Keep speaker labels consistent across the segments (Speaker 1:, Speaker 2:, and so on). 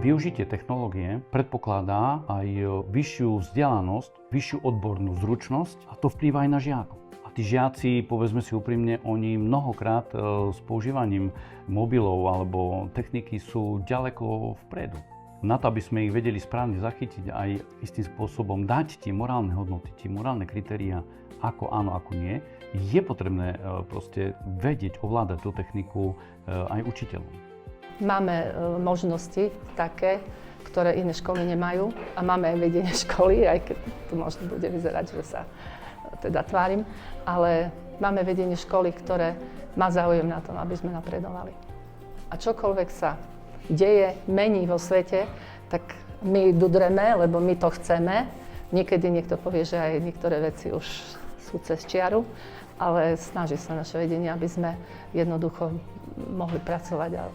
Speaker 1: Využitie technológie predpokladá aj vyššiu vzdelanosť, vyššiu odbornú zručnosť a to vplýva aj na žiakov. A tí žiaci, povedzme si úprimne, oni mnohokrát s používaním mobilov alebo techniky sú ďaleko vpredu. Na to, aby sme ich vedeli správne zachytiť aj istým spôsobom dať tie morálne hodnoty, tie morálne kritériá, ako áno, ako nie, je potrebné proste vedieť, ovládať tú techniku aj učiteľom.
Speaker 2: Máme možnosti také, ktoré iné školy nemajú a máme aj vedenie školy, aj keď to možno bude vyzerať, že sa teda tvárim, ale máme vedenie školy, ktoré má záujem na tom, aby sme napredovali. A čokoľvek sa deje, mení vo svete, tak my dudreme, lebo my to chceme. Niekedy niekto povie, že aj niektoré veci už sú cez čiaru, ale snaží sa naše vedenie, aby sme jednoducho mohli pracovať a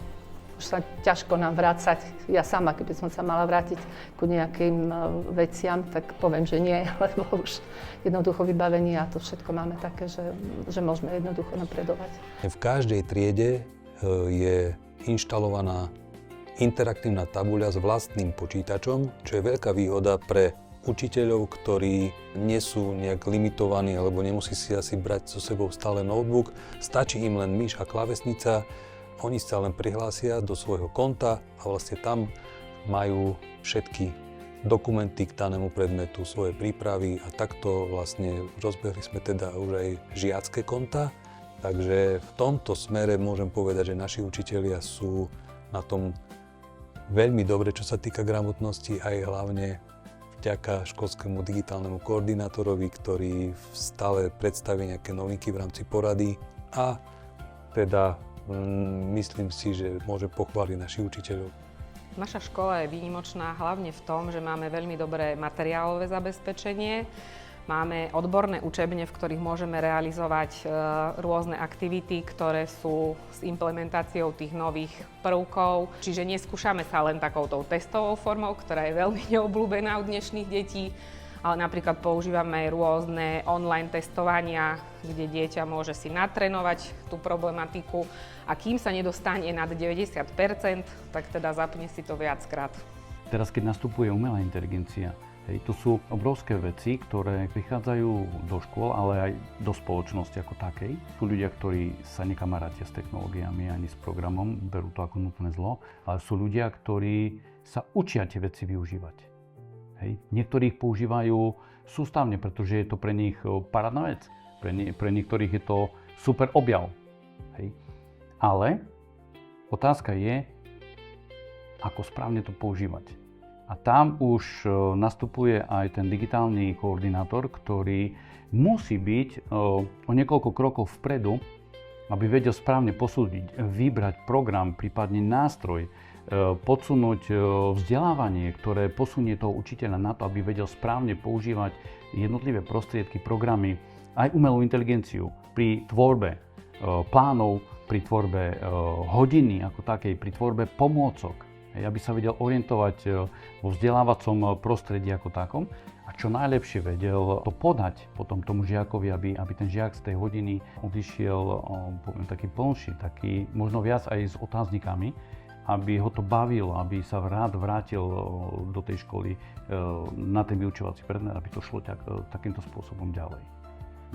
Speaker 2: už sa ťažko nám vrácať. Ja sama, keby som sa mala vrátiť ku nejakým veciam, tak poviem, že nie, lebo už jednoducho vybavení a to všetko máme také, že môžeme jednoducho napredovať.
Speaker 3: V každej triede je inštalovaná interaktívna tabuľa s vlastným počítačom, čo je veľká výhoda pre učiteľov, ktorí nie sú nejak limitovaní alebo nemusí si asi brať so sebou stále notebook. Stačí im len myš a klávesnica, oni sa len prihlásia do svojho konta a vlastne tam majú všetky dokumenty k danému predmetu, svoje prípravy a takto vlastne rozbehli sme teda už aj žiacké konta. Takže v tomto smere môžem povedať, že naši učitelia sú na tom veľmi dobre, čo sa týka gramotnosti, aj hlavne vďaka školskému digitálnemu koordinátorovi, ktorý stále predstaví nejaké novinky v rámci porady a teda myslím si, že môžem pochváliť našich učiteľov.
Speaker 4: Naša škola je výnimočná hlavne v tom, že máme veľmi dobré materiálové zabezpečenie. Máme odborné učebne, v ktorých môžeme realizovať rôzne aktivity, ktoré sú s implementáciou tých nových prvkov. Čiže neskúšame sa len takouto testovou formou, ktorá je veľmi neobľúbená u dnešných detí, ale napríklad používame rôzne online testovania, kde dieťa môže si natrénovať tú problematiku a kým sa nedostane nad 90%, tak teda zapne si to viackrát.
Speaker 1: Teraz, keď nastupuje umelá inteligencia, to sú obrovské veci, ktoré prichádzajú do škôl, ale aj do spoločnosti ako takej. Sú ľudia, ktorí sa nekamarátia s technológiami ani s programom, berú to ako nutné zlo, ale sú ľudia, ktorí sa učia tie veci využívať. Niektorí ich používajú sústavne, pretože je to pre nich parádna vec. Pre niektorých je to super objav. Ale otázka je, ako správne to používať. A tam už nastupuje aj ten digitálny koordinátor, ktorý musí byť o niekoľko krokov vpredu, aby vedel správne posúdiť, vybrať program, prípadne nástroj, podsunúť vzdelávanie, ktoré posunie toho učiteľa na to, aby vedel správne používať jednotlivé prostriedky, programy, aj umelú inteligenciu pri tvorbe plánov, pri tvorbe hodiny ako takej, pri tvorbe pomôcok. Aby sa vedel orientovať vo vzdelávacom prostredí ako takom a čo najlepšie vedel to podať potom tomu žiakovi, aby ten žiak z tej hodiny odišiel poviem, taký plnší, taký možno viac aj s otáznikami, aby ho to bavilo, aby sa rád vrátil do tej školy na ten vyučovací predmet, aby to šlo takýmto spôsobom ďalej,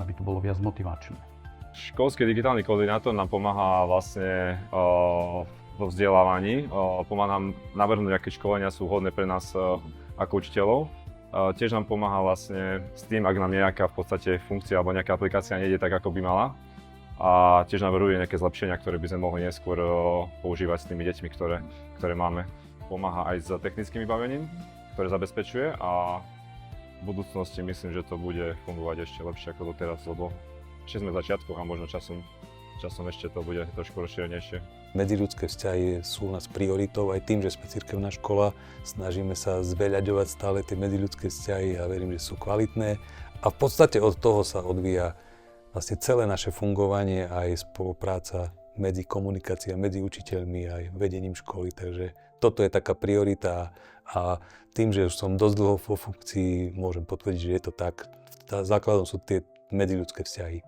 Speaker 1: aby to bolo viac motivačné.
Speaker 5: Školský digitálny koordinátor nám pomáha vlastne vo vzdelávaní, pomáha nám navrhnúť, aké školenia sú vhodné pre nás ako učiteľov. Tiež nám pomáha vlastne s tým, ak nám nejaká v podstate funkcia alebo nejaká aplikácia nejde tak, ako by mala. A tiež navrhuje nejaké zlepšenia, ktoré by sme mohli neskôr používať s tými deťmi, ktoré máme. Pomáha aj s technickým vybavením, ktoré zabezpečuje a v budúcnosti myslím, že to bude fungovať ešte lepšie ako doteraz, lebo ešte sme v začiatkoch a možno časom ešte to bude trošku rozšírenejšie.
Speaker 3: Medziľudské vzťahy sú u nás prioritou, aj tým, že sme cirkevná škola, snažíme sa zveľaďovať stále tie medziľudské vzťahy a verím, že sú kvalitné. A v podstate od toho sa odvíja vlastne celé naše fungovanie, aj spolupráca medzi komunikáciou, medzi učiteľmi, aj vedením školy. Takže toto je taká priorita a tým, že už som dosť dlho vo funkcii, môžem potvrdiť, že je to tak. Základom sú tie medziľudské vzťahy.